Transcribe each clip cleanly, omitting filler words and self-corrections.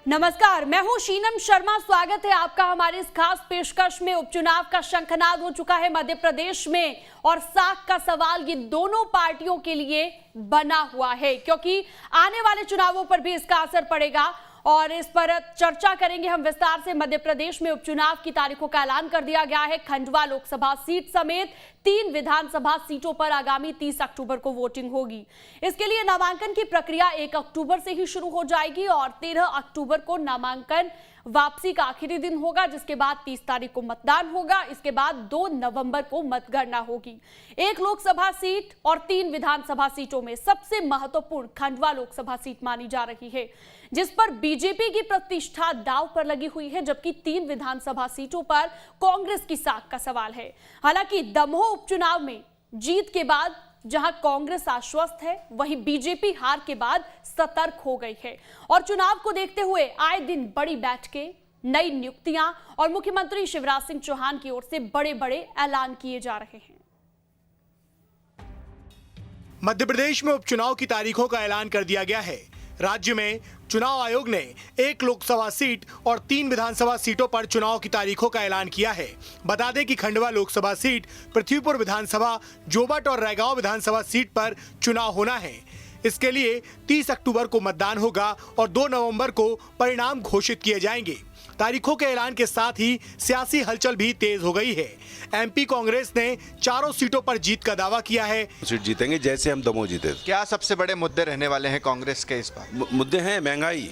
नमस्कार, मैं हूं शीनम शर्मा। स्वागत है आपका हमारे इस खास पेशकश में। उपचुनाव का शंखनाद हो चुका है मध्य प्रदेश में और साख का सवाल ये दोनों पार्टियों के लिए बना हुआ है, क्योंकि आने वाले चुनावों पर भी इसका असर पड़ेगा और इस पर चर्चा करेंगे हम विस्तार से। मध्य प्रदेश में उपचुनाव की तारीखों का ऐलान कर दिया गया है। खंडवा लोकसभा सीट समेत 3 विधानसभा सीटों पर आगामी 30 अक्टूबर को वोटिंग होगी। इसके लिए नामांकन की प्रक्रिया 1 अक्टूबर से ही शुरू हो जाएगी और 13 अक्टूबर को नामांकन वापसी का आखिरी दिन होगा, जिसके बाद 30 तारीख को मतदान होगा। इसके बाद 2 नवंबर को मतगणना होगी। 1 लोकसभा सीट और 3 विधानसभा सीटों में सबसे महत्वपूर्ण खंडवा लोकसभा सीट मानी जा रही है, जिस पर बीजेपी की प्रतिष्ठा दांव पर लगी हुई है, जबकि 3 विधानसभा सीटों पर कांग्रेस की साख का सवाल है। हालांकि दमोह उपचुनाव में जीत के बाद जहां कांग्रेस आश्वस्त है, वहीं बीजेपी हार के बाद सतर्क हो गई है और चुनाव को देखते हुए आए दिन बड़ी बैठकें, नई नियुक्तियां और मुख्यमंत्री शिवराज सिंह चौहान की ओर से बड़े-बड़े ऐलान किए जा रहे हैं। मध्य प्रदेश में उपचुनाव की तारीखों का ऐलान कर दिया गया है। राज्य में चुनाव आयोग ने 1 लोकसभा सीट और 3 विधानसभा सीटों पर चुनाव की तारीखों का ऐलान किया है। बता दें कि खंडवा लोकसभा सीट, पृथ्वीपुर विधानसभा, जोबट और रैगांव विधानसभा सीट पर चुनाव होना है। इसके लिए 30 अक्टूबर को मतदान होगा और 2 नवंबर को परिणाम घोषित किए जाएंगे। तारीखों के ऐलान के साथ ही सियासी हलचल भी तेज हो गई है। एमपी कांग्रेस ने 4 सीटों पर जीत का दावा किया है। सीट जीतेंगे जैसे हम दमोह जीते। क्या सबसे बड़े मुद्दे रहने वाले हैं कांग्रेस के इस बार? मुद्दे हैं महंगाई,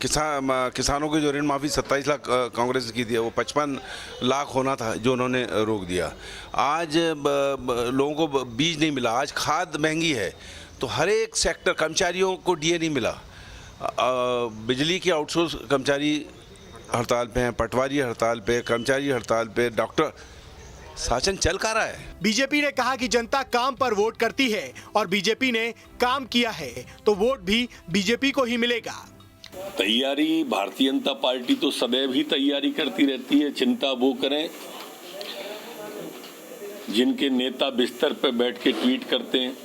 किसानों की जो ऋण माफी 27 लाख कांग्रेस की थी, वो 55 लाख होना था जो उन्होंने रोक दिया। आज लोगों को बीज नहीं मिला, आज खाद महंगी है, तो हर एक सेक्टर, कर्मचारियों को डीए नहीं मिला, बिजली के आउटसोर्स कर्मचारी हड़ताल पे हैं, पटवारी हड़ताल पे, कर्मचारी हड़ताल पे, डॉक्टर, शासन चल का रहा है। बीजेपी ने कहा कि जनता काम पर वोट करती है और बीजेपी ने काम किया है तो वोट भी बीजेपी को ही मिलेगा। तैयारी भारतीय जनता पार्टी तो सदैव ही तैयारी करती रहती है। चिंता वो करें जिनके नेता बिस्तर पर बैठ के ट्वीट करते हैं।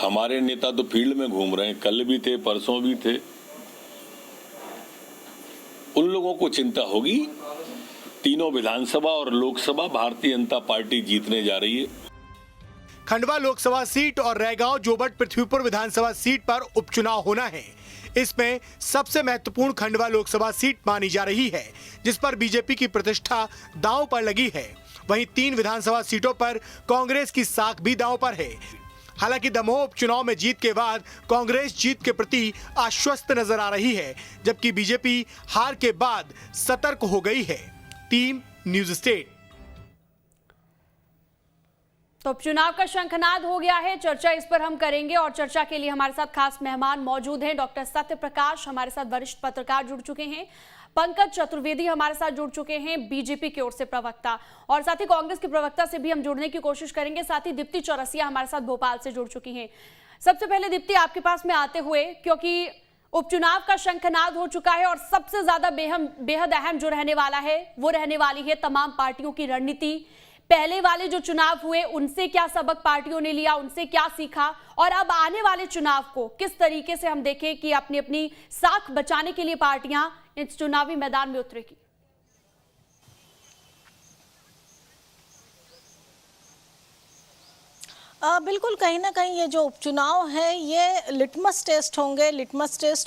हमारे नेता तो फील्ड में घूम रहे हैं, कल भी थे, परसों भी थे। उन लोगों को चिंता होगी। तीनों विधानसभा और लोकसभा भारतीय जनता पार्टी जीतने जा रही है। खंडवा लोकसभा सीट और रैगांव, जोबट, पृथ्वीपुर विधानसभा सीट पर उपचुनाव होना है। इसमें सबसे महत्वपूर्ण खंडवा लोकसभा सीट मानी जा रही है, जिस पर बीजेपी की प्रतिष्ठा दांव पर लगी है। वहीं 3 विधानसभा सीटों पर कांग्रेस की साख भी दांव पर है। हालांकि दमोह उपचुनाव में जीत के बाद कांग्रेस जीत के प्रति आश्वस्त नजर आ रही है, जबकि बीजेपी हार के बाद सतर्क हो गई है। Team news state. तो उपचुनाव का शंखनाद हो गया है, चर्चा इस पर हम करेंगे और चर्चा के लिए हमारे साथ खास मेहमान मौजूद हैं। डॉक्टर सत्य प्रकाश हमारे साथ वरिष्ठ पत्रकार जुड़ चुके हैं, पंकज चतुर्वेदी हमारे साथ जुड़ चुके हैं, बीजेपी की ओर से प्रवक्ता, और साथ ही कांग्रेस के प्रवक्ता से भी हम जुड़ने की कोशिश करेंगे। साथ ही दीप्ति चौरसिया हमारे साथ भोपाल से जुड़ चुकी हैं। सबसे पहले दीप्ति, आपके पास में आते हुए, क्योंकि उपचुनाव का शंखनाद हो चुका है और सबसे ज्यादा बेहद अहम जो रहने वाला है वो रहने वाली है तमाम पार्टियों की रणनीति। पहले वाले जो चुनाव हुए उनसे क्या सबक पार्टियों ने लिया, उनसे क्या सीखा, और अब आने वाले चुनाव को किस तरीके से हम देखें कि अपनी अपनी साख बचाने के लिए पार्टियां इस चुनावी मैदान में उतरेगी। बिल्कुल, कहीं ना कहीं ये जो उपचुनाव है ये लिटमस टेस्ट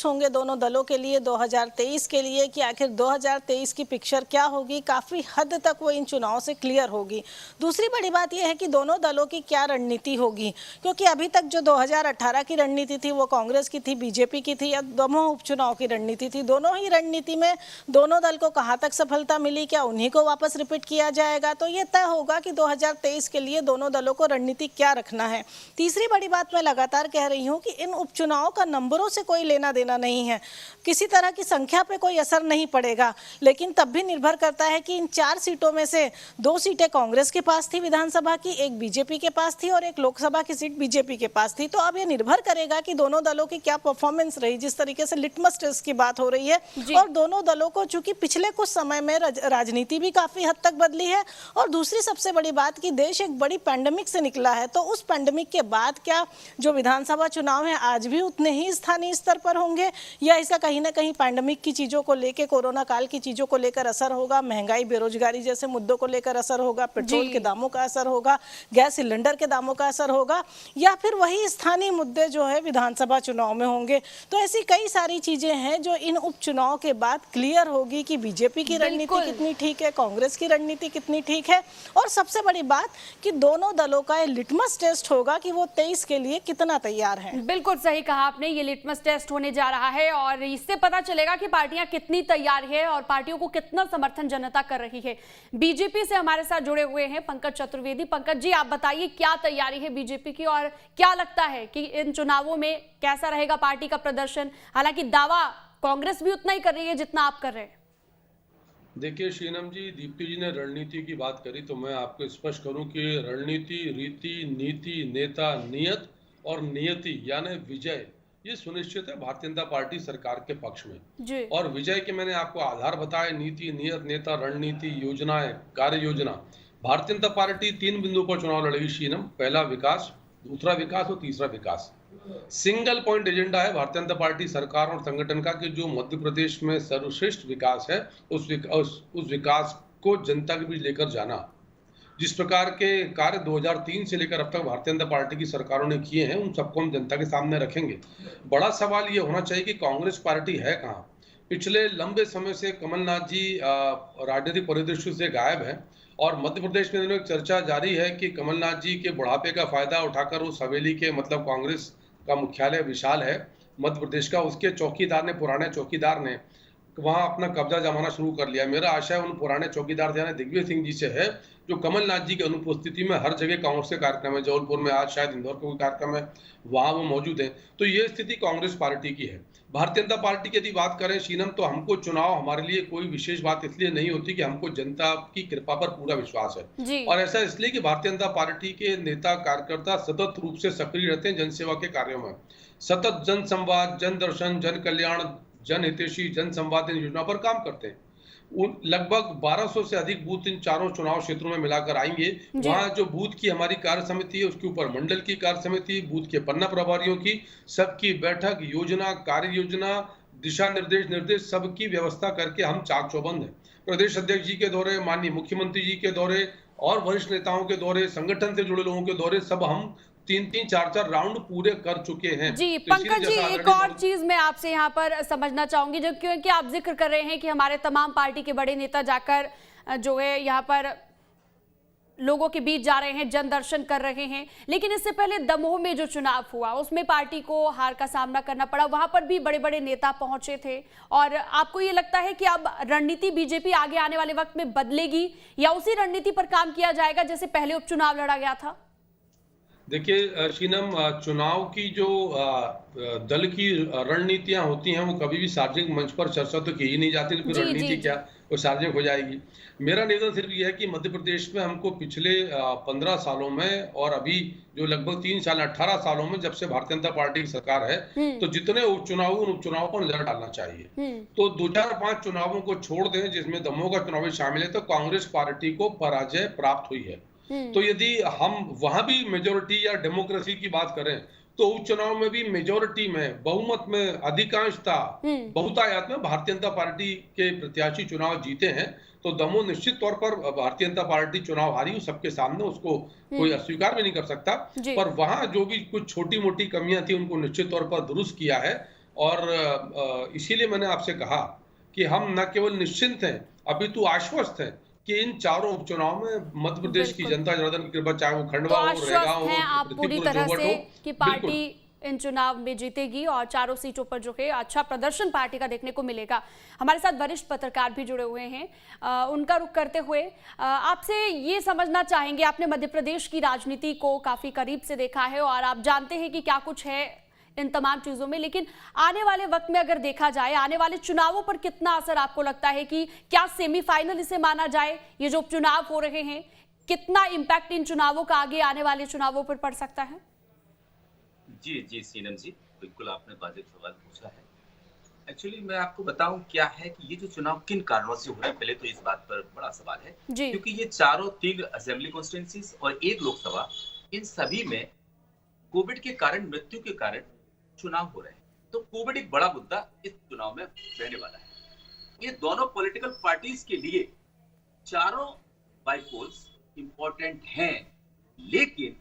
होंगे दोनों दलों के लिए 2023 के लिए, कि आखिर 2023 की पिक्चर क्या होगी। काफ़ी हद तक वो इन चुनावों से क्लियर होगी। दूसरी बड़ी बात ये है कि दोनों दलों की क्या रणनीति होगी, क्योंकि अभी तक जो 2018 की रणनीति थी वो कांग्रेस की थी, बीजेपी की थी, या दमोह उपचुनाव की रणनीति थी। दोनों ही रणनीति में दोनों दल को कहाँ तक सफलता मिली, क्या उन्हीं को वापस रिपीट किया जाएगा, तो ये तय होगा कि 2023 के लिए दोनों दलों को रणनीति क्या रखना है। तीसरी बड़ी बात मैं लगातार कह रही हूं कि इन उपचुनावों का नंबरों से कोई लेना देना नहीं है, किसी तरह की संख्या पे कोई असर नहीं पड़ेगा, लेकिन तब भी निर्भर करता है कि इन 4 सीटों में से 2 सीटें कांग्रेस के पास थी विधानसभा की, 1 बीजेपी के पास थी और 1 लोकसभा की सीट बीजेपी के पास थी। तो अब ये निर्भर करेगा कि दोनों दलों की क्या परफॉर्मेंस रही। जिस तरीके से लिटमस टेस्ट की बात हो रही है, और दोनों दलों को चूंकि पिछले कुछ समय में राजनीति भी काफी हद तक बदली है, और दूसरी सबसे बड़ी बात कि देश एक बड़ी पैंडेमिक से निकला है, तो उस पैंडेमिक के बाद क्या जो विधानसभा चुनाव है आज भी उतने ही स्थानीय स्तर पर होंगे, या इसका कहीं ना कहीं पैंडेमिक की चीज़ों को लेकर, कोरोना काल की चीज़ों को लेकर असर होगा, महंगाई बेरोजगारी जैसे मुद्दों को लेकर असर होगा, पेट्रोल के दामों का असर होगा, गैस सिलेंडर के दामों का असर होगा, या फिर वही स्थानीय मुद्दे जो है विधानसभा चुनाव में होंगे? तो ऐसी कई सारी चीजें हैं जो इन उपचुनाव के बाद क्लियर होगी कि बीजेपी की रणनीति कितनी ठीक है, कांग्रेस की रणनीति कितनी ठीक है, और सबसे बड़ी बात कि दोनों दलों का लिटमस टेस्ट होगा कि वो 23 के लिए कितना तैयार हैं। बिल्कुल सही कहा आपने, ये लिटमस टेस्ट होने जा रहा है और इससे पता चलेगा कि पार्टियां कितनी तैयार है और पार्टियों को कितना समर्थन जनता कर रही है। बीजेपी से हमारे साथ जुड़े हुए हैं पंकज चतुर्वेदी। पंकज जी, आप बताइए क्या तैयारी है बीजेपी की और क्या लगता है कि इन चुनावों में कैसा रहेगा पार्टी का प्रदर्शन? हालांकि दावा कांग्रेस भी उतना ही कर रही है जितना आप कर रहे हैं। देखिए शीनम जी, दीप्ति जी ने रणनीति की बात करी तो मैं आपको स्पष्ट करूं कि रणनीति, रीति, नीति, नेता, नियत और नियति यानी विजय, ये सुनिश्चित है भारतीय जनता पार्टी सरकार के पक्ष में जी। और विजय के मैंने आपको आधार बताए, नीति, नियत, नेता, रणनीति, योजनाएं, कार्य योजना। भारतीय जनता पार्टी 3 बिंदुओं पर चुनाव लड़ेगी शीनम। पहला विकास, दूसरा विकास और तीसरा विकास। सिंगल पॉइंट एजेंडा है भारतीय जनता पार्टी सरकार और संगठन का कि जो मध्य प्रदेश में सर्वश्रेष्ठ विकास है उस विकास को जनता के बीच लेकर जाना। जिस प्रकार के कार्य 2003 से लेकर अब तक भारतीय जनता पार्टी की सरकारों ने किए हैं उन सबको हम जनता के सामने रखेंगे। बड़ा सवाल ये होना चाहिए कि कांग्रेस पार्टी है कहाँ। पिछले लंबे समय से कमलनाथ जी राजनीतिक परिदृश्य से गायब है और मध्य प्रदेश में एक चर्चा जारी है कि कमलनाथ जी के बुढ़ापे का फायदा उठाकर उस हवेली के, मतलब कांग्रेस का मुख्यालय विशाल है मध्य प्रदेश का, उसके चौकीदार ने, पुराने चौकीदार ने वहां अपना कब्जा जमाना शुरू कर लिया। मेरा आशा है उन पुराने चौकीदार यानी दिग्विजय सिंह जी से है जो कमलनाथ जी की अनुपस्थिति में हर जगह कांग्रेस के कार्यक्रम है, जबलपुर में आज शायद इंदौर का कोई कार्यक्रम है, वहां वो मौजूद है। तो ये स्थिति कांग्रेस पार्टी की है। भारतीय जनता पार्टी की यदि बात करें शीनम, तो हमको चुनाव हमारे लिए कोई विशेष बात इसलिए नहीं होती कि हमको जनता की कृपा पर पूरा विश्वास है और ऐसा इसलिए कि भारतीय जनता पार्टी के नेता कार्यकर्ता सतत रूप से सक्रिय रहते हैं जनसेवा के कार्यों में। सतत जन संवाद, जन दर्शन, जन कल्याण, जन हितैषी, जन संवाद योजना पर काम करते हैं। लगभग 1200 से अधिक बूथ इन चारों चुनाव क्षेत्रों में मिलाकर आएंगे। वहां जो बूथ की हमारी कार्य समिति है उसके ऊपर मंडल की कार्य समिति, बूथ के पन्ना प्रभारियों की सबकी बैठक, योजना, कार्य योजना, दिशा निर्देश सबकी व्यवस्था करके हम चाक चौबंद हैं। प्रदेश अध्यक्ष जी के दौरे, माननीय मुख्यमंत्री जी के दौरे और वरिष्ठ नेताओं के दौरे, संगठन से जुड़े लोगों के दौरे, सब हम 3-3, 4-4 राउंड पूरे कर चुके हैं। जी पंकज जी, एक और चीज मैं आपसे यहाँ पर समझना चाहूंगी, जो क्योंकि आप जिक्र कर रहे हैं कि हमारे तमाम पार्टी के बड़े नेता जाकर जो है यहाँ पर लोगों के बीच जा रहे हैं, जन दर्शन कर रहे हैं, लेकिन इससे पहले दमोह में जो चुनाव हुआ उसमें पार्टी को हार का सामना करना पड़ा, वहां पर भी बड़े बड़े नेता पहुंचे थे। और आपको ये लगता है कि अब रणनीति बीजेपी आगे आने वाले वक्त में बदलेगी या उसी रणनीति पर काम किया जाएगा जैसे पहले उपचुनाव लड़ा गया था? देखिए शीनम, चुनाव की जो दल की रणनीतियां होती हैं वो कभी भी सार्वजनिक मंच पर चर्चा तो की ही नहीं जाती, तो रणनीति क्या वो सार्वजनिक हो जाएगी। मेरा निवेदन सिर्फ ये है कि मध्य प्रदेश में हमको पिछले 15 सालों में और अभी जो लगभग 3 साल 18 सालों में जब से भारतीय जनता पार्टी की सरकार है, तो जितने उपचुनाव उन उपचुनावों पर नजर डालना चाहिए। तो 2-4-5 चुनावों को छोड़ दें जिसमें दमोह का चुनाव भी शामिल है, तो कांग्रेस पार्टी को पराजय प्राप्त हुई है। तो यदि हम वहां भी मेजोरिटी या डेमोक्रेसी की बात करें तो उपचुनाव में भी मेजोरिटी में, बहुमत में, अधिकांशता, बहुतायत में भारतीय जनता पार्टी के प्रत्याशी चुनाव जीते हैं। तो दमोह निश्चित तौर पर भारतीय जनता पार्टी चुनाव हारी, सबके सामने, उसको कोई अस्वीकार भी नहीं कर सकता, पर वहां जो भी कुछ छोटी मोटी कमियां थी उनको निश्चित तौर पर दुरुस्त किया है। और इसीलिए मैंने आपसे कहा कि हम न केवल निश्चिंत हैं, अपितु आश्वस्त हैं कि इन चारों उपचुनाव में मध्य प्रदेश की जनता जनार्दन की कृपा, चाहे वो खंडवा हो, रेगा हो, आप पूरी तरह से कि पार्टी इन चुनाव में जीतेगी और चारों सीटों पर जो है अच्छा प्रदर्शन पार्टी का देखने को मिलेगा। हमारे साथ वरिष्ठ पत्रकार भी जुड़े हुए हैं, उनका रुख करते हुए आपसे ये समझना चाहेंगे, आपने मध्य प्रदेश की राजनीति को काफी करीब से देखा है और आप जानते हैं कि क्या कुछ है इन तमाम चीजों में, लेकिन आने वाले वक्त में अगर देखा जाए आने वाले चुनावों पर कितना असर आपको लगता है कि क्या सेमीफाइनल इसे माना जाए? ये जो उपचुनाव हो रहे हैं, कितना इंपैक्ट इन चुनावों का आगे आने वाले चुनावों पर पड़ सकता है? जी सीनम जी, बिल्कुल आपने वाजिब सवाल पूछा है। एक्चुअली मैं आपको बताऊं क्या है कि ये जो चुनाव किन कारणों से हो रहा है, पहले तो इस बात पर बड़ा सवाल है क्योंकि ये 3 असेंबली कॉन्स्टिट्यूंसीज और 1 लोकसभा इन सभी में कोविड के कारण, मृत्यु के कारण चुनाव हो रहे हैं। तो कोविड एक बड़ा मुद्दा इस चुनाव में रहने वाला है। ये दोनों पॉलिटिकल पार्टीज के लिए चारों बाइपोल्स इंपॉर्टेंट हैं, लेकिन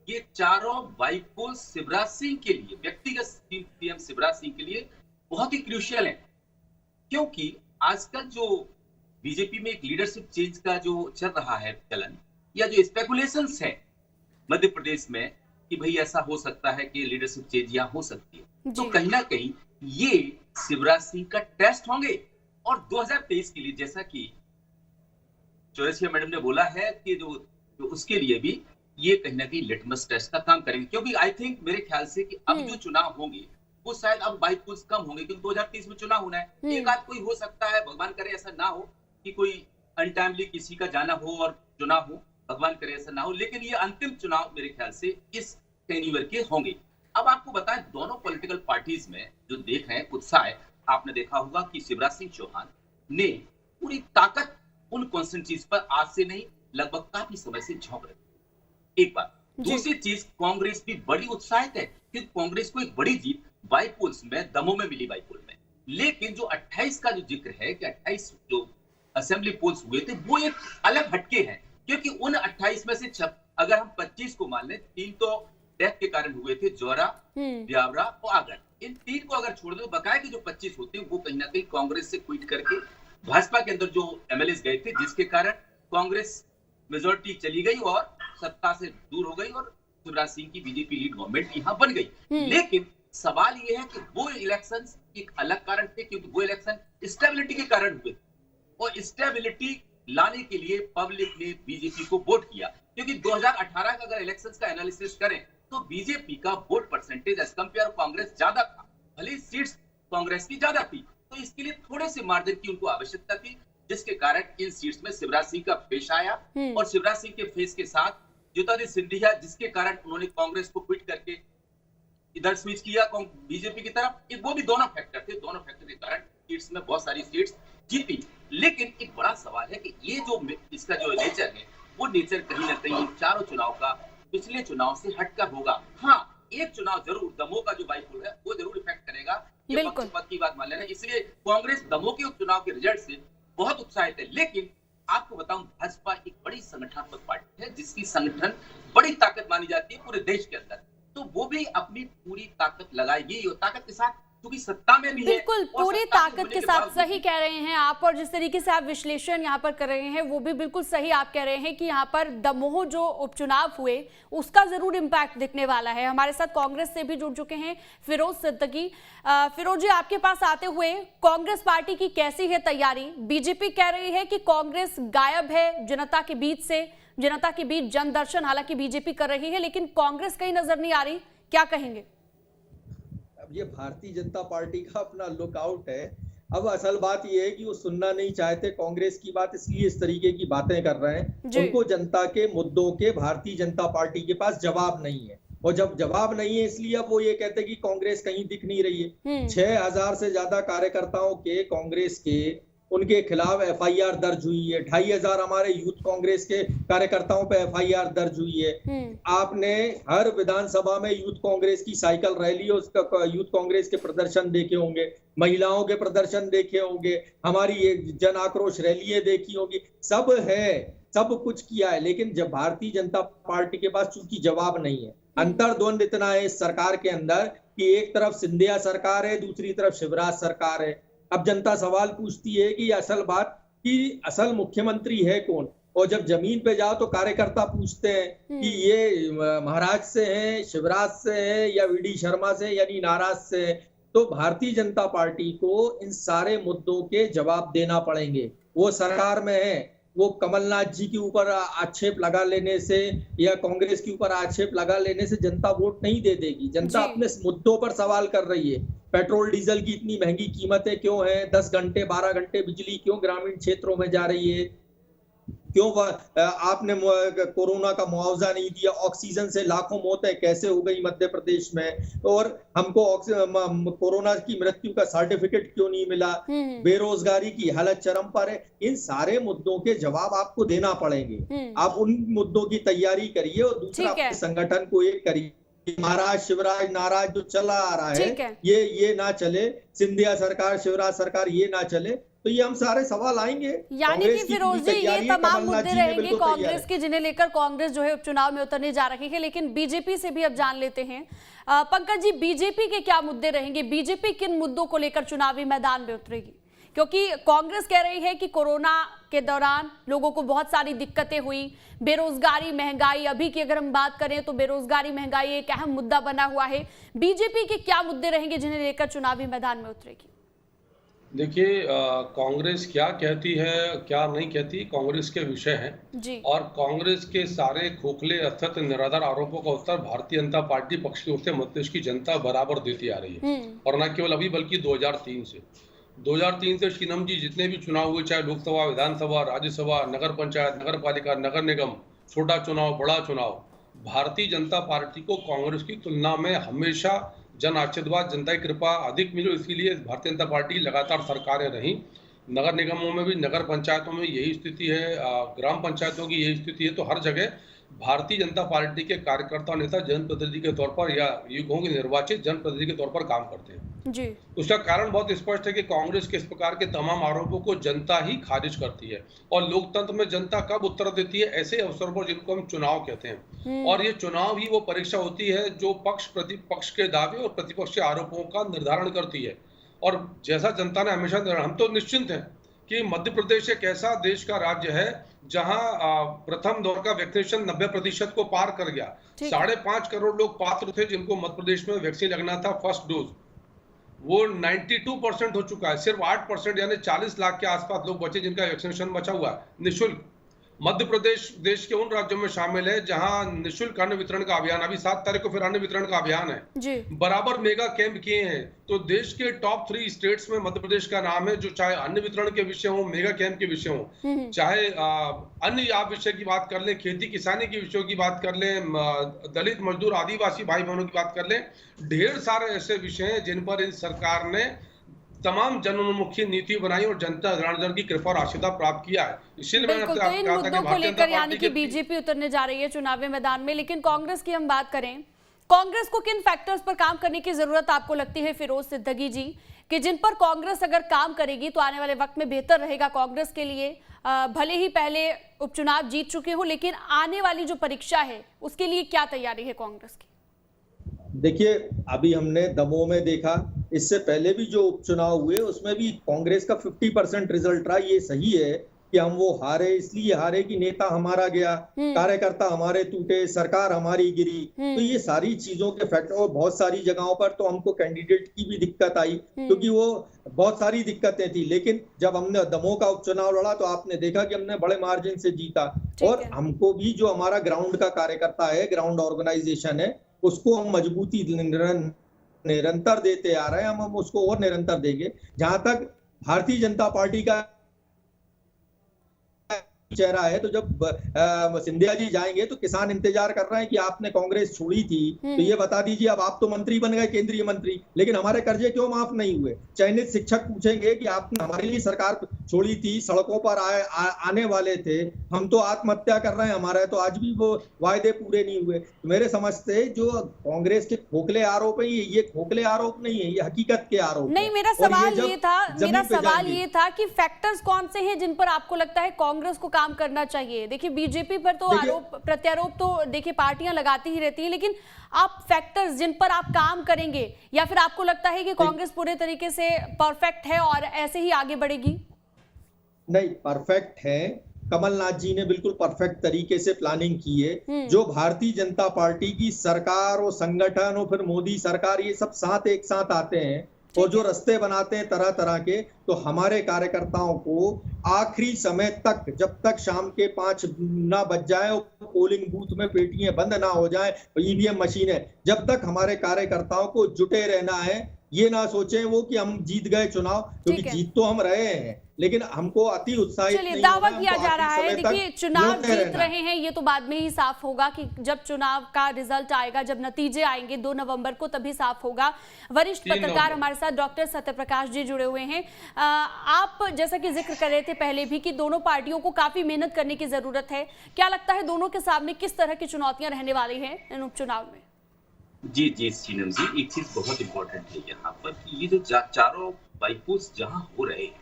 ये चारों बाइपोल्स शिवराज सिंह के लिए, व्यक्तिगत सीएम शिवराज सिंह के लिए बहुत ही क्रूशियल है, क्योंकि आजकल जो बीजेपी में एक लीडरशिप चेंज का जो चल रहा है चलन, या जो स्पेकुलेशंस है मध्य प्रदेश में कि भाई ऐसा हो सकता है कि लीडरशिप चेंज यहाँ हो सकती है, तो कहीं ना कहीं ये शिवराज सिंह का टेस्ट होंगे। और 2023 के लिए, जैसा कि चौरसिया मैडम ने बोला है कि जो उसके लिए भी ये कहीं ना कहीं लिटमस टेस्ट का काम करेंगे, क्योंकि आई थिंक, मेरे ख्याल से कि अब जो चुनाव होंगे वो शायद अब बाइपोल्स कम होंगे, क्योंकि 2023 में चुनाव होना है। एक आध कोई हो सकता है, भगवान करे ऐसा ना हो कि कोई अनटाइमली किसी का जाना हो और चुनाव हो, भगवान करे ऐसा ना हो, लेकिन ये अंतिम चुनाव मेरे ख्याल से इस टेन्यूर के होंगे। अब आपको बताएं, दोनों पॉलिटिकल पार्टीज में जो देख रहे हैं उत्साह है, आपने देखा होगा कि शिवराज सिंह चौहान ने पूरी ताकत उन कॉन्स्टिट्यूंसीज पर आज से नहीं, लगभग काफी समय से झोंक रहे। एक बात। दूसरी चीज, कांग्रेस भी बड़ी उत्साहित है, क्योंकि कांग्रेस को एक बड़ी जीत बाइपोल्स में, दमोह में मिली बाइपोल में। लेकिन जो 28 का जो जिक्र है कि 28 जो असेंबली पोल्स हुए थे वो एक अलग हटके हैं, क्योंकि उन 28 में से अगर हम 25 को मान लें, 3 तो डेथ के कारण हुए थे, जोरा, ब्यावरा और आगर। इन 3 को अगर छोड़ दो, बकाया के जो 25 होते हैं वो कहीं ना कहीं कांग्रेस से क्विट करके भाजपा के अंदर जो एमएलए गए थे, जिसके कारण कांग्रेस मेजोरिटी चली गई और सत्ता से दूर हो गई और शिवराज सिंह की बीजेपी लीड गवर्नमेंट यहाँ बन गई। लेकिन सवाल ये है कि वो इलेक्शंस एक अलग कारण थे, क्योंकि वो इलेक्शन स्टेबिलिटी के कारण हुए, और स्टेबिलिटी लाने के लिए पब्लिक ने बीजेपी को वोट किया। क्योंकि 2018 का अगर इलेक्शंस का एनालिसिस करें तो बीजेपी का vote percentage as compare Congress ज्यादा था, भले सीट्स कांग्रेस की ज्यादा थी, तो इसके लिए थोड़े से मार्जिन की उनको आवश्यकता थी, जिसके कारण इन सीट्स में शिवराज सिंह का फेस आया। और शिवराज सिंह के फेस के साथ ज्योतिरादित्य सिंधिया, जिसके कारण उन्होंने कांग्रेस को क्विट करके इधर स्विच किया बीजेपी की तरफ, वो भी दोनों फैक्टर थे। दोनों फैक्टर के कारण सीट्स में बहुत सारी सीट्स जीती। लेकिन एक बड़ा सवाल है कि ये जो इसका जो नेचर है, वो नेचर कहीं ना कहीं चारों चुनाव का पिछले चुनाव से हटकर होगा। हाँ, एक चुनाव जरूर, दमोह का जो बाइपोल है वो जरूर इफेक्ट करेगा, ये पक्ष की बात मान लेना। इसलिए कांग्रेस दमोह के उपचुनाव के रिजल्ट से बहुत उत्साहित है। लेकिन आपको बताऊं, भाजपा एक बड़ी संगठनात्मक पार्टी है, जिसकी संगठन बड़ी ताकत मानी जाती है पूरे देश के अंदर, तो वो भी अपनी पूरी ताकत लगाएगी, और ताकत के साथ, क्योंकि सत्ता में भी बिल्कुल पूरी ताकत के साथ। सही कह रहे हैं आप, और जिस तरीके से आप विश्लेषण यहाँ पर कर रहे हैं वो भी बिल्कुल सही आप कह रहे हैं कि यहाँ पर दमोह जो उपचुनाव हुए उसका जरूर इम्पैक्ट दिखने वाला है। हमारे साथ कांग्रेस से भी जुड़ चुके हैं फिरोज सिद्दीकी। फिरोज जी, आपके पास आते हुए, कांग्रेस पार्टी की कैसी है तैयारी? बीजेपी कह रही है कि कांग्रेस गायब है जनता के बीच से, जनता के बीच जनदर्शन हालांकि बीजेपी कर रही है, लेकिन कांग्रेस कहीं नजर नहीं आ रही, क्या कहेंगे? ये भारतीय जनता पार्टी का अपना लुकआउट है। अब असल बात ये है कि वो सुनना नहीं चाहते कांग्रेस की बात, इसलिए इस तरीके की बातें कर रहे हैं। उनको जनता के मुद्दों के भारतीय जनता पार्टी के पास जवाब नहीं है, और जब जवाब नहीं है इसलिए अब वो ये कहते हैं कि कांग्रेस कहीं दिख नहीं रही है। 6000 से ज्यादा कार्यकर्ताओं के कांग्रेस के उनके खिलाफ एफआईआर दर्ज हुई है। 2500 हमारे यूथ कांग्रेस के कार्यकर्ताओं पे एफआईआर दर्ज हुई है। आपने हर विधानसभा में यूथ कांग्रेस की साइकिल रैली और उसका यूथ कांग्रेस के प्रदर्शन देखे होंगे, महिलाओं के प्रदर्शन देखे होंगे, हमारी ये जन आक्रोश रैलियां देखी होंगी, सब है, सब कुछ किया है। लेकिन जब भारतीय जनता पार्टी के पास चूंकि जवाब नहीं है, अंतर्द्वंद इतना है इस सरकार के अंदर कि एक तरफ सिंधिया सरकार है, दूसरी तरफ शिवराज सरकार है। अब जनता सवाल पूछती है कि असल बात कि असल मुख्यमंत्री है कौन, और जब जमीन पे जाओ तो कार्यकर्ता पूछते हैं कि ये महाराज से हैं, शिवराज से हैं, या वीडी शर्मा से यानी नाराज से हैं। तो भारतीय जनता पार्टी को इन सारे मुद्दों के जवाब देना पड़ेंगे। वो सरकार में है, वो कमलनाथ जी के ऊपर आक्षेप लगा लेने से या कांग्रेस के ऊपर आक्षेप लगा लेने से जनता वोट नहीं दे देगी। जनता अपने मुद्दों पर सवाल कर रही है। पेट्रोल डीजल की इतनी महंगी कीमतें क्यों हैं? 10 घंटे 12 घंटे बिजली क्यों ग्रामीण क्षेत्रों में जा रही है? क्यों आपने कोरोना का मुआवजा नहीं दिया, ऑक्सीजन से लाखों मौतें कैसे हो गई मध्य प्रदेश में, और हमको कोरोना की मृत्यु का सर्टिफिकेट क्यों नहीं मिला, बेरोजगारी की हालत चरम पर है। इन सारे मुद्दों के जवाब आपको देना पड़ेंगे। आप उन मुद्दों की तैयारी करिए और दूसरा अपने संगठन को एक करिए। महाराज शिवराज नाराज जो चला आ रहा है ये ना चले, सिंधिया सरकार शिवराज सरकार ये ना चले, तो ये हम सारे सवाल आएंगे। यानी कि फिरोज जी ये तमाम मुद्दे रहेंगे कांग्रेस के, जिन्हें लेकर कांग्रेस जो है उपचुनाव में उतरने जा रही है। लेकिन बीजेपी से भी अब जान लेते हैं। पंकज जी, बीजेपी के क्या मुद्दे रहेंगे? बीजेपी किन मुद्दों को लेकर चुनावी मैदान में उतरेगी? क्योंकि कांग्रेस कह रही है कि कोरोना के दौरान लोगों को बहुत सारी दिक्कतें हुई, बेरोजगारी, महंगाई, अभी की अगर हम बात करें तो बेरोजगारी, महंगाई एक अहम मुद्दा बना हुआ है। बीजेपी के क्या मुद्दे रहेंगे जिन्हें लेकर चुनावी मैदान में उतरेगी? देखिए, कांग्रेस क्या कहती है क्या नहीं कहती, कांग्रेस के विषय हैं और कांग्रेस के सारे खोखले असत्य निराधार आरोपों का उत्तर भारतीय जनता पार्टी पक्ष की ओर से मध्य प्रदेश की जनता बराबर देती आ रही है। और न केवल अभी बल्कि 2003 से शीनम जी जितने भी चुनाव हुए, चाहे लोकसभा, विधानसभा, राज्यसभा, नगर पंचायत, नगर पालिका, नगर निगम, छोटा चुनाव, बड़ा चुनाव, भारतीय जनता पार्टी को कांग्रेस की तुलना में हमेशा जन आशीर्वाद, जनता की कृपा अधिक मिले, इसीलिए भारतीय जनता पार्टी लगातार सरकारें रही। नगर निगमों में भी, नगर पंचायतों में यही स्थिति है, ग्राम पंचायतों की यही स्थिति है। तो हर जगह भारतीय जनता पार्टी के कार्यकर्ता नेता जनप्रतिनिधि के तौर पर या ये कहूँ कि निर्वाचित जनप्रतिनिधि के तौर पर काम करते हैं जी। उसका कारण बहुत स्पष्ट है कि कांग्रेस के इस प्रकार के तमाम आरोपों को जनता ही खारिज करती है। और लोकतंत्र में जनता कब उत्तर देती है? ऐसे अवसर पर जिनको हम चुनाव कहते हैं। और ये चुनाव ही वो परीक्षा होती है जो पक्ष प्रतिपक्ष के दावे और प्रतिपक्ष के आरोपों का निर्धारण करती है। और जैसा जनता ने हमेशा, हम तो निश्चिंत हैं कि मध्य प्रदेश एक ऐसा देश का राज्य है जहां प्रथम दौर का वैक्सीनेशन 90% को पार कर गया। 5.5 करोड़ लोग पात्र थे जिनको मध्य प्रदेश में वैक्सीन लगना था फर्स्ट डोज, वो 92% हो चुका है। सिर्फ 8% यानी 40 लाख के आसपास लोग बचे जिनका वैक्सीनेशन बचा हुआ है निःशुल्क। मध्य प्रदेश देश के उन राज्यों में शामिल है जहां निःशुल्क अन्न वितरण का अभियान, अभी 7 तारीख को फिर अन्न वितरण का अभियान है जी। बराबर मेगा कैंप किए हैं। तो देश के टॉप 3 स्टेट्स में मध्य प्रदेश का नाम है, जो चाहे अन्न वितरण के विषय हो, मेगा कैंप के विषय हो, चाहे अन्य आप विषय की बात कर ले, खेती किसानी के विषयों की बात कर ले, दलित मजदूर आदिवासी भाई बहनों की बात कर ले, ढेर सारे ऐसे विषय हैं जिन पर इस सरकार ने तमाम जनोन्मुखी नीति बनाई और जनता जनार्दन की कृपा और आशीर्वाद प्राप्त किया है। इसीलिए मैंने आपसे कहा था कि भारतीय जनता पार्टी की बीजेपी उतरने जा रही है चुनावी मैदान में। लेकिन कांग्रेस की हम बात करें, कांग्रेस को किन फैक्टर्स पर काम करने की जरूरत आपको लगती है फिरोज सिद्दगी जी, कि जिन पर कांग्रेस अगर काम करेगी तो आने वाले वक्त में बेहतर रहेगा कांग्रेस के लिए? भले ही पहले उपचुनाव जीत चुके हो, लेकिन आने वाली जो परीक्षा है उसके लिए क्या तैयारी है कांग्रेस की? देखिए, अभी हमने दमोह में देखा, इससे पहले भी जो उपचुनाव हुए उसमें भी कांग्रेस का 50% रिजल्ट रहा। ये सही है कि हम वो हारे, इसलिए हारे कि नेता हमारा गया, कार्यकर्ता हमारे टूटे, सरकार हमारी गिरी। तो ये सारी चीजों के फैक्टर, और बहुत सारी जगहों पर तो हमको कैंडिडेट की भी दिक्कत आई क्योंकि वो बहुत सारी दिक्कतें थी। लेकिन जब हमने दमोह का उपचुनाव लड़ा तो आपने देखा कि हमने बड़े मार्जिन से जीता। और हमको भी जो हमारा ग्राउंड का कार्यकर्ता है, ग्राउंड ऑर्गेनाइजेशन है, उसको हम मजबूती निरंतर देते आ रहे हैं। हम उसको और निरंतर देंगे। जहां तक भारतीय जनता पार्टी का चेहरा है, तो जब सिंधिया जी जाएंगे तो किसान इंतजार कर रहे हैं कि आपने कांग्रेस छोड़ी थी तो ये बता दीजिए, अब आप तो मंत्री बन गए, केंद्रीय मंत्री, लेकिन हमारे कर्जे क्यों माफ नहीं हुए? चयनित शिक्षक पूछेंगे कि आपने हमारे लिए सरकार छोड़ी थी, सड़कों पर आने वाले थे, हम तो आत्महत्या कर रहे हैं, हमारे तो आज भी वो वायदे पूरे नहीं हुए। तो मेरे समझ से जो कांग्रेस के खोखले आरोप है, ये खोखले आरोप नहीं है, ये हकीकत के आरोप नहीं। मेरा सवाल ये था कि फैक्टर्स कौन से हैं जिन पर आपको लगता है कांग्रेस को काम करना चाहिए? देखिए, बीजेपी पर तो आरोप प्रत्यारोप तो देखिए पार्टियां लगाती ही रहती हैं, लेकिन आप फैक्टर्स जिन पर आप काम करेंगे, या फिर आपको लगता है कि कांग्रेस पूरे तरीके से परफेक्ट है और ऐसे ही आगे बढ़ेगी? नहीं, परफेक्ट है। कमलनाथ जी ने बिल्कुल परफेक्ट तरीके से प्लानिंग की है। जो भारतीय जनता पार्टी की सरकार और संगठन और फिर मोदी सरकार, ये सब एक साथ आते हैं और जो रास्ते बनाते हैं तरह तरह के, तो हमारे कार्यकर्ताओं को आखिरी समय तक, जब तक शाम के 5 ना बज जाए और पोलिंग बूथ में पेटियां बंद ना हो जाए, ईवीएम मशीनें, जब तक हमारे कार्यकर्ताओं को जुटे रहना है, ये ना सोचें वो कि हम जीत गए चुनाव, क्योंकि जीत तो हम रहे हैं, लेकिन हमको अति उत्साहित नहीं दावा किया जा रहा है। देखिए, चुनाव जीत रहे हैं ये तो बाद में ही साफ होगा कि जब चुनाव का रिजल्ट आएगा, जब नतीजे आएंगे 2 नवंबर को, तभी साफ होगा। वरिष्ठ पत्रकार हमारे साथ डॉक्टर सत्यप्रकाश जी जुड़े हुए हैं। आप जैसा कि जिक्र कर रहे थे पहले भी कि दोनों पार्टियों को काफी मेहनत करने की जरूरत है, क्या लगता है दोनों के सामने किस तरह की चुनौतियां रहने वाली हैं इन उपचुनाव में? जी शीनम जी, एक चीज बहुत इंपॉर्टेंट है यहाँ पर कि ये जो चारों बाईपोस्ट जहाँ हो रहे हैं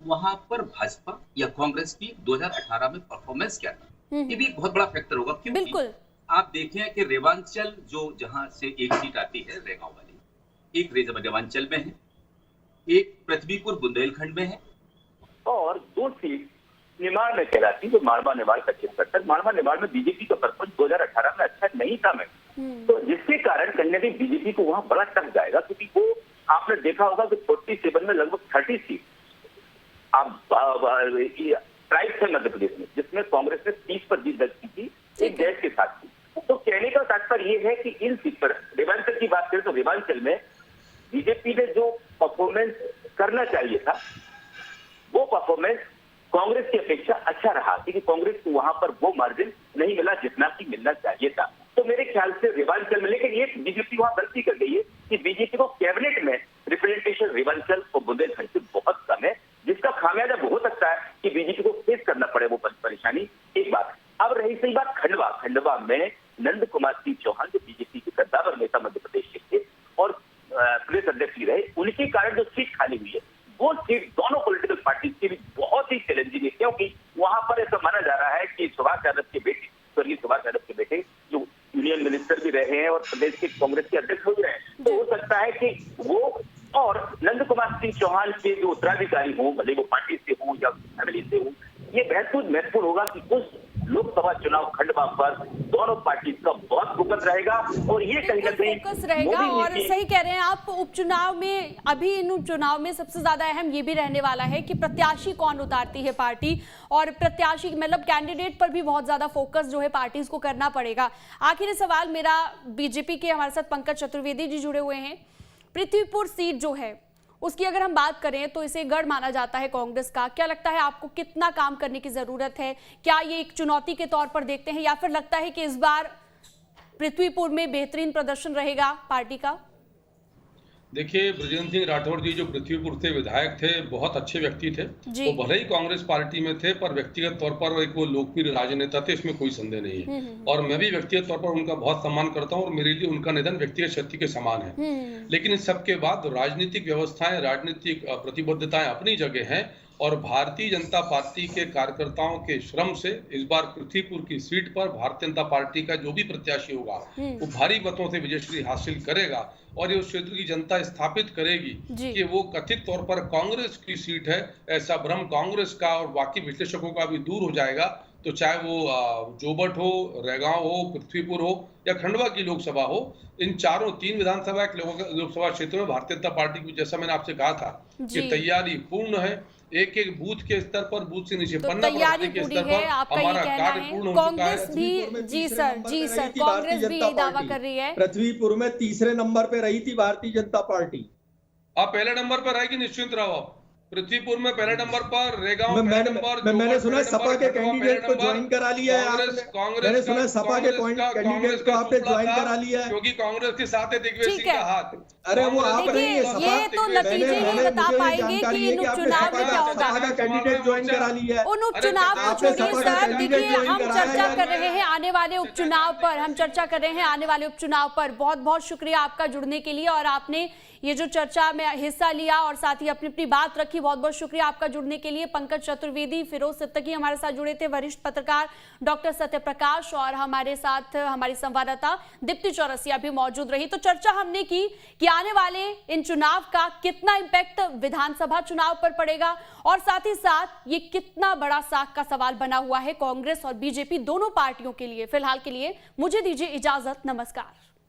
वहां पर भाजपा या कांग्रेस की 2018 में परफॉर्मेंस क्या था, ये भी एक बहुत बड़ा फैक्टर होगा। क्योंकि बिल्कुल आप देखें कि रेवांचल जो जहां से एक सीट आती है रेगांव वाली, एक रेवांचल में है, एक पृथ्वीपुर बुंदेलखंड में है, और 2 सीट निमाड़ में कहलाती है, जो मारवा निमाड़ का क्षेत्र। मारवा निमाड़ में बीजेपी का परफॉर्मेंस 2018 में अच्छा नहीं था तो जिसके कारण कहीं ना कहीं बीजेपी को वहां बड़ा टफ जाएगा, क्योंकि वो आपने देखा होगा कि 47 में लगभग 30 सीट आप ट्राइब थे मध्य प्रदेश में, जिसमें कांग्रेस ने 30 पर जीत दर्ज की थी, एक देश के साथ थी। तो कहने का तात्पर्य ये है कि इन सीट पर रेवांचल की बात करें तो रेवांचल में बीजेपी ने जो परफॉर्मेंस करना चाहिए था वो परफॉर्मेंस कांग्रेस की अपेक्षा अच्छा रहा, क्योंकि कांग्रेस को वहां पर वो मार्जिन नहीं मिला जितना कि मिलना चाहिए था। तो मेरे ख्याल से रेवांचल में, लेकिन ये बीजेपी वहां गलती कर गई है कि बीजेपी को कैबिनेट में रिप्रेजेंटेशन रेवांचल और बुंदेलखंड से बहुत कम है, जिसका खामियाजा हो सकता है कि बीजेपी को फेस करना पड़े वो परेशानी। एक बात। अब रही सही बात खंडवा में नंद कुमार सिंह चौहान जो बीजेपी के कद्दावर नेता मध्य प्रदेश के थे और प्रदेश अध्यक्ष भी रहे, उनके कारण जो सीट खाली हुई है वो सीट दोनों पॉलिटिकल पार्टी के लिए बहुत ही चैलेंजिंग है, क्योंकि वहां पर ऐसा माना जा रहा है कि सुभाष यादव के बेटे, स्वर्गीय सुभाष यादव के बेटे जो यूनियन मिनिस्टर भी रहे हैं और प्रदेश के कांग्रेस के अध्यक्ष हो रहे हैं, तो हो सकता है कि वो और नंद कुमार सिंह चौहान के जो उत्तराधिकारी हो, भले वो पार्टी से हो या फैमिली से हो, ये महत्वपूर्ण होगा कि उस लोकसभा चुनाव खंडवा पर दोनों पार्टी का बहुत फोकस रहेगा और ये कहीं ना कहीं फोकस रहेगा। और सही कह रहे हैं आप, उपचुनाव में, अभी इन उपचुनाव में सबसे ज्यादा अहम ये भी रहने वाला है कि प्रत्याशी कौन उतारती है पार्टी, और प्रत्याशी मतलब कैंडिडेट पर भी बहुत ज्यादा फोकस जो है पार्टीज को करना पड़ेगा। आखिरी सवाल मेरा, बीजेपी के हमारे साथ पंकज चतुर्वेदी जी जुड़े हुए हैं। पृथ्वीपुर सीट जो है उसकी अगर हम बात करें तो इसे गढ़ माना जाता है कांग्रेस का, क्या लगता है आपको कितना काम करने की जरूरत है? क्या ये एक चुनौती के तौर पर देखते हैं, या फिर लगता है कि इस बार पृथ्वीपुर में बेहतरीन प्रदर्शन रहेगा पार्टी का? देखिए, बृजेंद्र सिंह राठौड़ जी जो पृथ्वीपुर से विधायक थे, बहुत अच्छे व्यक्ति थे। वो भले ही कांग्रेस पार्टी में थे पर व्यक्तिगत तौर पर एक वो लोकप्रिय राजनेता थे, इसमें कोई संदेह नहीं है। और मैं भी व्यक्तिगत तौर पर उनका बहुत सम्मान करता हूँ और मेरे लिए उनका निधन व्यक्तिगत क्षति के समान है। लेकिन इस सबके बाद राजनीतिक व्यवस्थाएं, राजनीतिक प्रतिबद्धताएं अपनी जगह हैं और भारतीय जनता पार्टी के कार्यकर्ताओं के श्रम से इस बार पृथ्वीपुर की सीट पर भारतीय जनता पार्टी का जो भी प्रत्याशी होगा वो भारी मतों से विजयश्री हासिल करेगा और ये उस क्षेत्र की जनता स्थापित करेगी कि वो कथित तौर पर कांग्रेस की सीट है, ऐसा भ्रम कांग्रेस का और बाकी विश्लेषकों का भी दूर हो जाएगा। तो चाहे वो जोबट हो, रेगांव हो, पृथ्वीपुर हो या खंडवा की लोकसभा हो, इन चारों 3 विधानसभा के लोकसभा क्षेत्रों में भारतीय जनता पार्टी की, जैसा मैंने आपसे कहा था, कि तैयारी पूर्ण है। एक एक बूथ के स्तर पर, बूथ से नीचे पन्ना तैयारी के पूरी स्तर है, पर आपका ये हमारा कहना कार्य है। पूर्ण हो चुका कांग्रेस भी, जी सर, कांग्रेस भी दावा कर रही है पृथ्वीपुर में 3रे नंबर पे रही थी भारतीय जनता पार्टी। आप पहले नंबर पर रहेगी, निश्चिंत रहो। आप पृथ्वीपुर में पहले नंबर पर, रेगांव मैंने सुना सपा के कैंडिडेट को ज्वाइन करा लिया है आपने। मैंने सुना सपा के कैंडिडेट को आपने ज्वाइन करा लिया है, क्योंकि कांग्रेस के साथ है दिग्विजय सिंह का हाथ। अरे वो आप नहीं है सपा, ये तो नतीजे ही बता पाएंगे कि इन उपचुनाव में क्या होगा। कैंडिडेट ज्वाइन करा लिया है। उन उपचुनाव को छोड़िए सर, देखिए हम चर्चा कर रहे हैं आने वाले उपचुनाव पर, हम चर्चा कर रहे हैं आने वाले उपचुनाव पर। बहुत बहुत शुक्रिया आपका जुड़ने के लिए और आपने ये जो चर्चा में हिस्सा लिया और साथ ही अपनी अपनी बात रखी। बहुत बहुत शुक्रिया आपका जुड़ने के लिए। पंकज चतुर्वेदी, फिरोज सिद्दीकी हमारे साथ जुड़े थे, वरिष्ठ पत्रकार डॉक्टर सत्यप्रकाश, और हमारे साथ हमारी संवाददाता दीप्ति चौरसिया भी मौजूद रही। तो चर्चा हमने की कि आने वाले इन चुनाव का कितना इंपैक्ट विधानसभा चुनाव पर पड़ेगा और साथ ही साथ ये कितना बड़ा साख का सवाल बना हुआ है कांग्रेस और बीजेपी दोनों पार्टियों के लिए। फिलहाल के लिए मुझे दीजिए इजाजत, नमस्कार।